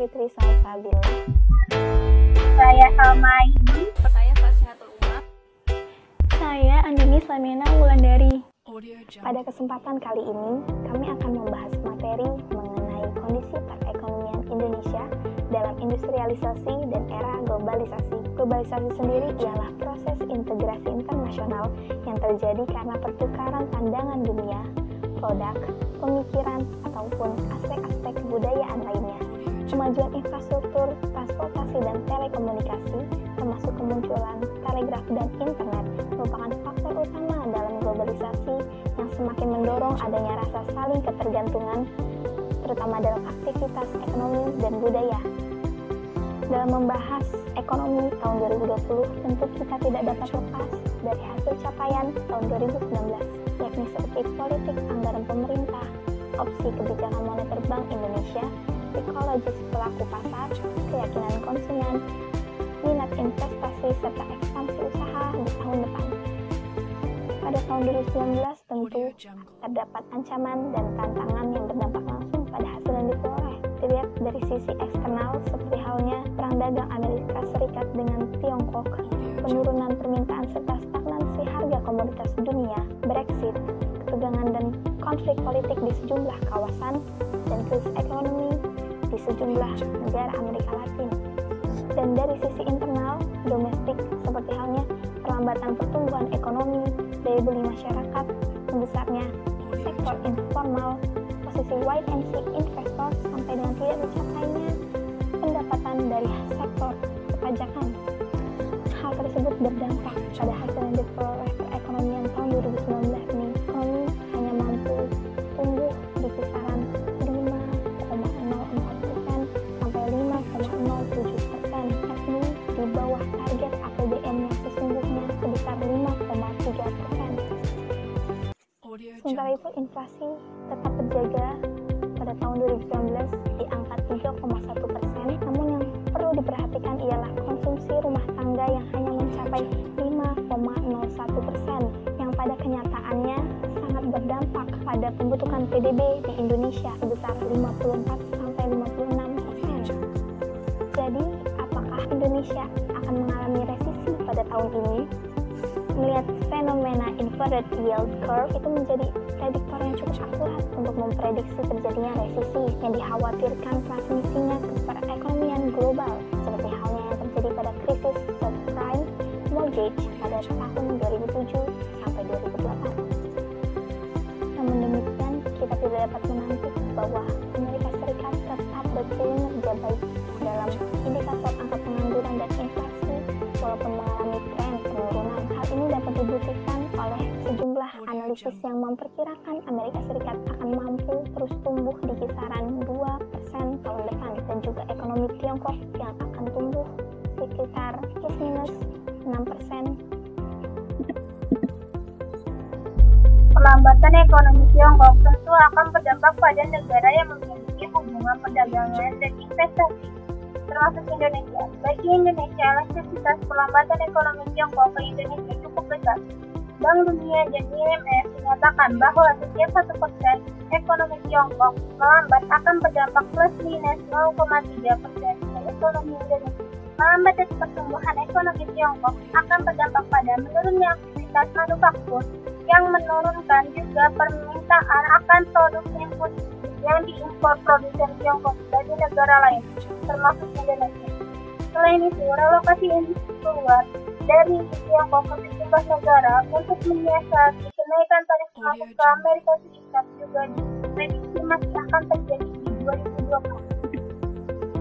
Fitri Salsabila. Saya Salmaini. Saya Fasihatul Umar. Saya Andini Slamena Wulandari. Pada kesempatan kali ini, kami akan membahas materi mengenai kondisi perekonomian Indonesia dalam industrialisasi dan era globalisasi. Globalisasi sendiri ialah proses integrasi internasional yang terjadi karena pertukaran pandangan dunia, produk, pemikiran, ataupun aspek-aspek kebudayaan lainnya. Kemajuan infrastruktur, transportasi, dan telekomunikasi, termasuk kemunculan telegraf dan internet, merupakan faktor utama dalam globalisasi yang semakin mendorong adanya rasa saling ketergantungan, terutama dalam aktivitas ekonomi dan budaya. Dalam membahas ekonomi tahun 2020, tentu kita tidak dapat lepas dari hasil capaian tahun 2019, yakni seperti politik anggaran pemerintah, opsi kebijakan moneter Bank Indonesia, psikologis pelaku pasar, keyakinan konsumen, minat investasi, serta ekspansi usaha di tahun depan. Pada tahun 2019 tentu terdapat ancaman dan tantangan yang berdampak langsung pada hasil yang diperoleh. Dilihat dari sisi eksternal seperti halnya perang dagang Amerika Serikat dengan Tiongkok, penurunan permintaan serta stagnansi harga komoditas dunia, Brexit, ketegangan dan konflik politik di sejumlah kawasan, dan krisis ekonomi di sejumlah negara Amerika Latin. Dan dari sisi internal, domestik, seperti halnya perlambatan pertumbuhan ekonomi, daya beli masyarakat, membesarnya sektor informal, posisi wait and see investor, sampai dengan tidak tercapainya pendapatan dari sektor perpajakan. Hal tersebut berdampak pada hasil yang diperoleh perekonomian tahun 2019 ini. Ekonomi hanya mampu tumbuh di kisaran 5,04% sampai 5,07%, yakni di bawah target APBN yang sesungguhnya sebesar 5,3%. Sementara itu, inflasi tetap terjaga pada tahun 2019 di angka 3,1%, namun yang perlu diperhatikan ialah konsumsi rumah tangga yang hanya mencapai 5,01%, yang pada kenyataannya sangat berdampak pada pembentukan PDB di Indonesia sebesar 54-56%. Jadi, apakah Indonesia akan mengalami resesi pada tahun ini? Melihat fenomena inverted yield curve itu menjadi prediktor yang cukup akurat untuk memprediksi terjadinya resesi yang dikhawatirkan transmisinya ke perekonomian global, seperti halnya yang terjadi pada krisis subprime mortgage pada tahun 2007 sampai 2008. Namun demikian, kita tidak dapat menampik bahwa Amerika Serikat tetap berkinerja baik dalam indikator angka pengangguran dan inflasi, walaupun mengalami tren penurunan. Hal ini dapat dibuktikan oleh sejumlah analisis yang memperkirakan Amerika Serikat akan mampu terus tumbuh di kisaran 2% tahun depan, dan juga ekonomi Tiongkok yang akan tumbuh sekitar plus minus 6%. Pelambatan ekonomi Tiongkok tentu akan berdampak pada negara yang memiliki hubungan perdagangan dan investasi, termasuk Indonesia. Bagi Indonesia, elastisitas pelambatan ekonomi Tiongkok ke Indonesia cukup besar. Bank Dunia dan IMF menyatakan bahwa setiap 1% ekonomi Tiongkok melambat akan berdampak plus minus 0,3% ke ekonomi Indonesia. Melambatnya pertumbuhan ekonomi Tiongkok akan berdampak pada menurunnya aktivitas manufaktur yang menurunkan juga permintaan akan produk input yang diimpor produsen Tiongkok dari negara lain, termasuk Indonesia. Selain itu, relokasi industri keluar dari Tiongkok ke sejumlah negara untuk menyiasati kenaikan tarif masuk ke Amerika Serikat juga diprediksi masih akan terjadi di 2020.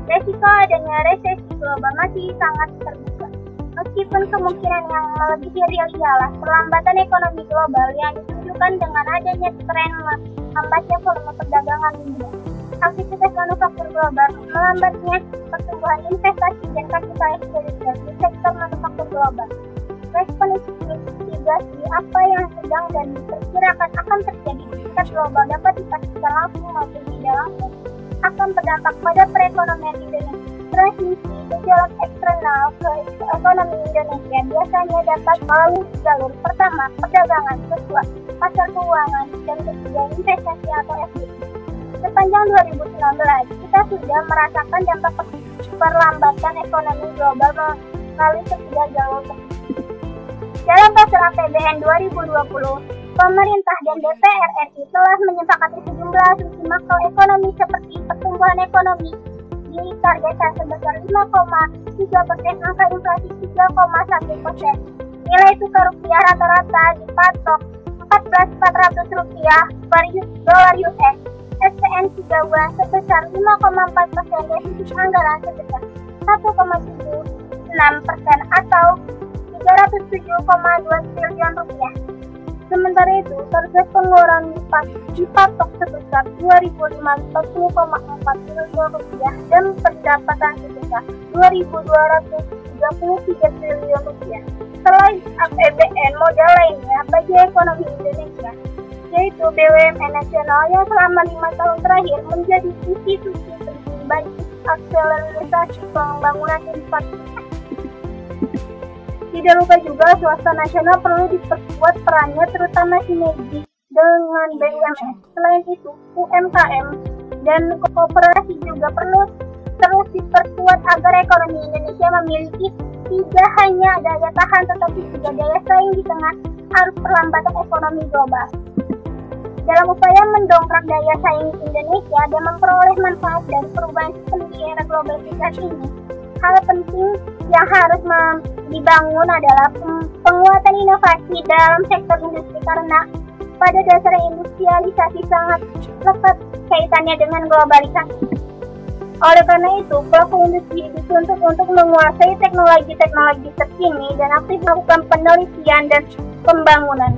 Resiko adanya resesi global masih sangat terbuka. Meskipun kemungkinan yang melebihi real ialah perlambatan ekonomi global yang ditunjukkan dengan adanya tren lambatnya volume perdagangan dunia, aktivitas manufaktur global, melambatnya pertumbuhan investasi dan kapital eksperimen di sektor manufaktur global. Respon mitigasi apa yang sedang dan diperkirakan akan terjadi di tingkat global dapat dipastikan langsung maupun tidak langsung akan berdampak pada perekonomian Indonesia. Transmisi gejolak eksternal ke ekonomi Indonesia biasanya dapat melalui jalur pertama, perdagangan, kedua, pasar keuangan, dan ketiga, investasi atau FDI. Sepanjang 2019, kita sudah merasakan dampak perlambatan ekonomi global melalui ketiga jalur. Dalam pasal APBN 2020, pemerintah dan DPR RI telah menyepakati sejumlah asumsi makroekonomi seperti pertumbuhan ekonomi ditargetkan sebesar 5,3%, angka inflasi 3,1%. Nilai tukar rupiah rata-rata dipatok Rp14.400 per dolar US. SPN 3 bulan sebesar 5,4%, defisit anggaran sebesar 1,76% atau 307,2 triliun rupiah. Sementara itu, target pengeluaran dipatok sebesar 2.540,4 triliun rupiah dan pendapatan sebesar 2.233 triliun rupiah. Selain APBN, modal lainnya bagi ekonomi Indonesia, yaitu BUMN nasional yang selama 5 tahun terakhir menjadi institusi penting bagi akselerasi pembangunan infrastruktur. Tidak lupa juga swasta nasional perlu diperkuat perannya, terutama sinergi dengan BUMN. Selain itu, UMKM dan kooperasi juga perlu terus diperkuat agar ekonomi Indonesia memiliki tidak hanya daya tahan tetapi juga daya saing di tengah arus perlambatan ekonomi global. Dalam upaya mendongkrak daya saing Indonesia dan memperoleh manfaat dari perubahan sistem di era globalisasi ini, hal penting yang harus dibangun adalah penguatan inovasi dalam sektor industri karena pada dasar industrialisasi sangat lekat kaitannya dengan globalisasi. Oleh karena itu, pelaku industri dituntut untuk menguasai teknologi-teknologi terkini dan aktif melakukan penelitian dan pembangunan.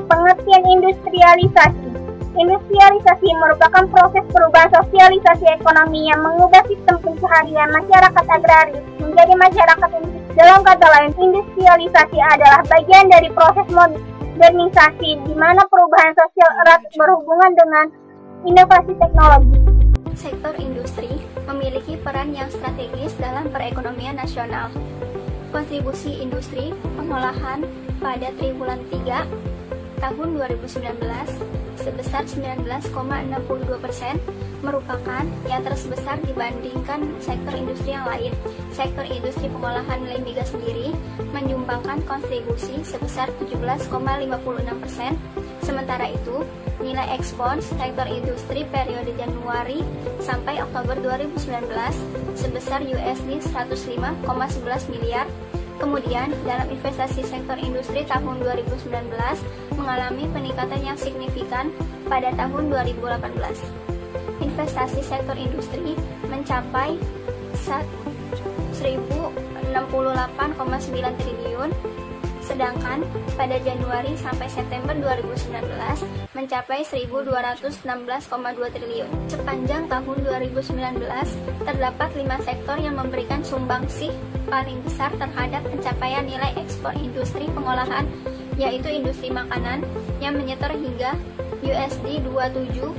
Pengertian industrialisasi. Industrialisasi merupakan proses perubahan sosialisasi ekonomi yang mengubah sistem pencaharian masyarakat agraris menjadi masyarakat industri. Dalam kata lain, industrialisasi adalah bagian dari proses modernisasi di mana perubahan sosial erat berhubungan dengan inovasi teknologi. Sektor industri memiliki peran yang strategis dalam perekonomian nasional. Kontribusi industri pengolahan pada triwulan 3 tahun 2019 sebesar 19,62% merupakan yang terbesar dibandingkan sektor industri yang lain. Sektor industri pengolahan nilai migas sendiri menyumbangkan kontribusi sebesar 17,56%. Sementara itu, nilai ekspor sektor industri periode Januari sampai Oktober 2019 sebesar USD 105,11 miliar. Kemudian, dalam investasi sektor industri tahun 2019 mengalami peningkatan yang signifikan pada tahun 2018. Investasi sektor industri mencapai 1.068,9 triliun, sedangkan pada Januari sampai September 2019 mencapai 1.216,2 triliun. Sepanjang tahun 2019, terdapat 5 sektor yang memberikan sumbangsih paling besar terhadap pencapaian nilai ekspor industri pengolahan, yaitu industri makanan yang menyetor hingga USD 27,16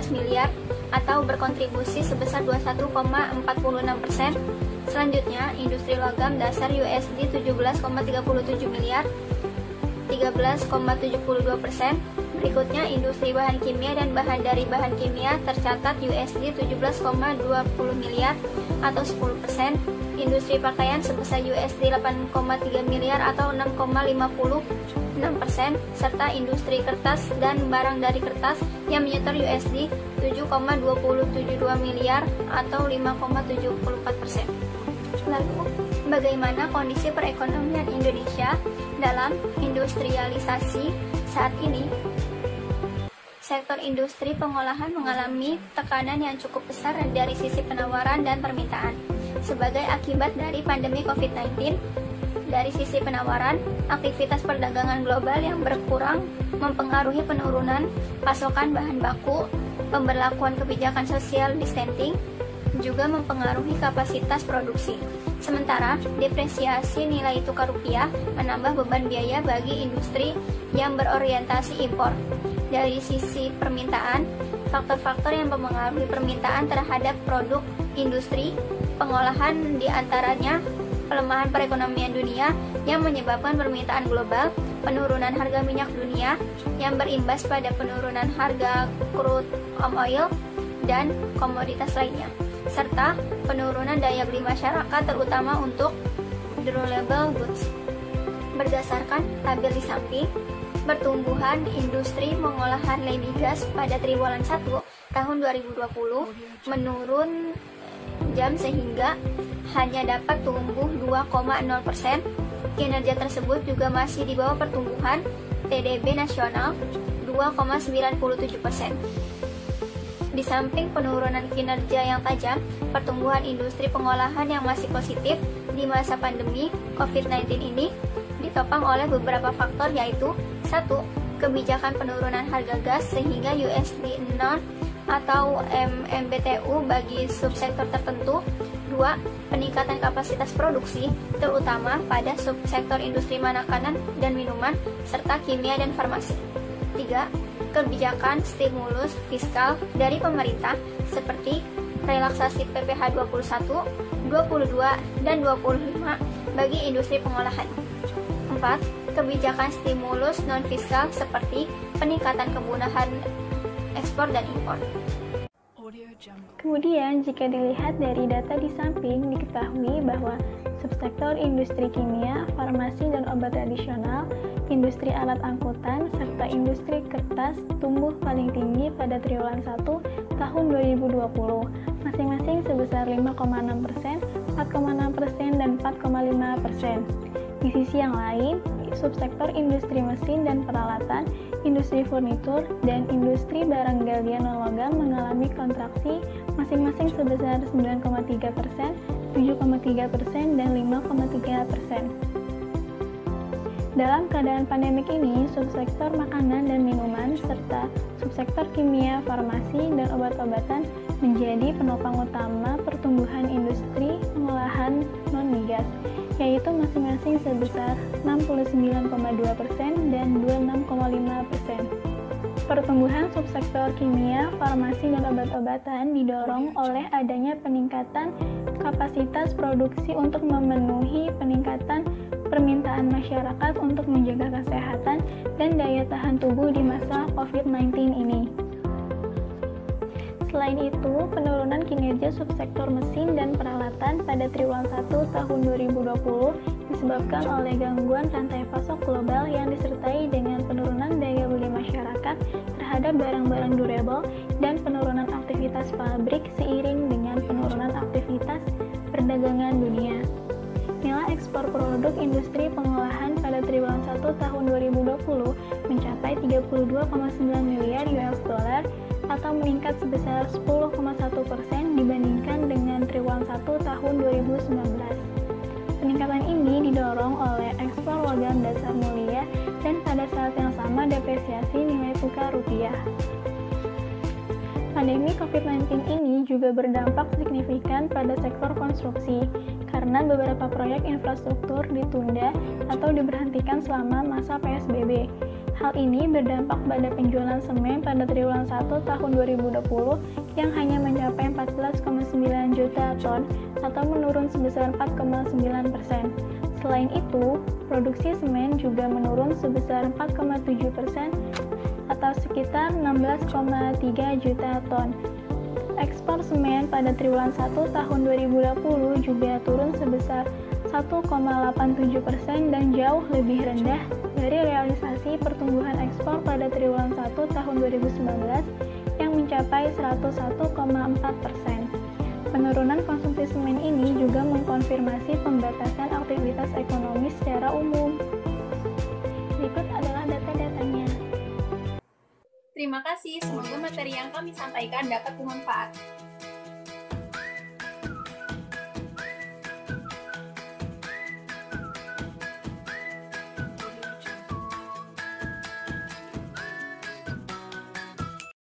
miliar atau berkontribusi sebesar 21,46%. Selanjutnya, industri logam dasar USD 17,37 miliar, 13,72%. Berikutnya, industri bahan kimia dan bahan dari bahan kimia tercatat USD 17,20 miliar atau 10%. Industri pakaian sebesar USD 8,3 miliar atau 6,56%, serta industri kertas dan barang dari kertas yang menyetor USD 7,272 miliar atau 5,74%. Lalu, bagaimana kondisi perekonomian Indonesia dalam industrialisasi saat ini? Sektor industri pengolahan mengalami tekanan yang cukup besar dari sisi penawaran dan permintaan sebagai akibat dari pandemi COVID-19. Dari sisi penawaran, aktivitas perdagangan global yang berkurang mempengaruhi penurunan pasokan bahan baku, pemberlakuan kebijakan social distancing, juga mempengaruhi kapasitas produksi. Sementara, depresiasi nilai tukar rupiah menambah beban biaya bagi industri yang berorientasi impor. Dari sisi permintaan, faktor-faktor yang mempengaruhi permintaan terhadap produk industri pengolahan diantaranya pelemahan perekonomian dunia yang menyebabkan permintaan global, penurunan harga minyak dunia yang berimbas pada penurunan harga crude oil dan komoditas lainnya, serta penurunan daya beli masyarakat terutama untuk durable goods. Berdasarkan tabel di samping, pertumbuhan industri pengolahan lemi gas pada triwulan 1 tahun 2020 menurun jam sehingga hanya dapat tumbuh 2,0%. Kinerja tersebut juga masih di bawah pertumbuhan PDB nasional 2,97%. Di samping penurunan kinerja yang tajam, pertumbuhan industri pengolahan yang masih positif di masa pandemi COVID-19 ini ditopang oleh beberapa faktor, yaitu 1. Kebijakan penurunan harga gas sehingga USD non atau MMBTU bagi subsektor tertentu. 2. Peningkatan kapasitas produksi terutama pada subsektor industri makanan dan minuman serta kimia dan farmasi. 3. Kebijakan stimulus fiskal dari pemerintah seperti relaksasi PPh 21, 22, dan 25 bagi industri pengolahan. 4. Kebijakan stimulus non-fiskal seperti peningkatan kemudahan ekspor dan impor. Kemudian, jika dilihat dari data di samping, diketahui bahwa subsektor industri kimia, farmasi dan obat tradisional, industri alat angkutan, serta industri kertas tumbuh paling tinggi pada triwulan 1 tahun 2020, masing-masing sebesar 5,6%, 4,6%, dan 4,5%. Di sisi yang lain, subsektor industri mesin dan peralatan, industri furnitur, dan industri barang galian non-logam mengalami kontraksi masing-masing sebesar 9,3%, 7,3%, dan 5,3%. Dalam keadaan pandemik ini, subsektor makanan dan minuman, serta subsektor kimia, farmasi, dan obat-obatan menjadi penopang utama pertumbuhan industri pengolahan non-migas, yaitu masing-masing sebesar 69,2% dan 26,5%. Pertumbuhan subsektor kimia, farmasi, dan obat-obatan didorong oleh adanya peningkatan kapasitas produksi untuk memenuhi peningkatan permintaan masyarakat untuk menjaga kesehatan dan daya tahan tubuh di masa COVID-19 ini. Selain itu, penurunan kinerja subsektor mesin dan peralatan pada triwulan 1 tahun 2020 disebabkan oleh gangguan rantai pasok global yang disertai dengan penurunan daya beli masyarakat terhadap barang-barang durable dan penurunan aktivitas pabrik seiring dengan penurunan aktivitas perdagangan dunia. Nilai ekspor produk industri pengolahan pada triwulan 1 tahun 2020 mencapai 32,9 miliar US dollar atau meningkat sebesar 10,1% dibandingkan dengan triwulan 1 tahun 2019. Peningkatan ini didorong oleh ekspor logam dasar mulia dan pada saat yang sama depresiasi nilai tukar rupiah. Pandemi COVID-19 ini juga berdampak signifikan pada sektor konstruksi karena beberapa proyek infrastruktur ditunda atau diberhentikan selama masa PSBB. Hal ini berdampak pada penjualan semen pada triwulan 1 tahun 2020 yang hanya mencapai 14,9 juta ton atau menurun sebesar 4,9%. Selain itu, produksi semen juga menurun sebesar 4,7% atau sekitar 16,3 juta ton. Ekspor semen pada triwulan 1 tahun 2020 juga turun sebesar 1,87% dan jauh lebih rendah dari realisasi pertumbuhan ekspor pada triwulan 1 tahun 2019 yang mencapai 101,4%. Penurunan konsumsi semen ini juga mengkonfirmasi pembatasan aktivitas ekonomi secara umum. Berikut adalah data-datanya. Terima kasih, semoga materi yang kami sampaikan dapat bermanfaat.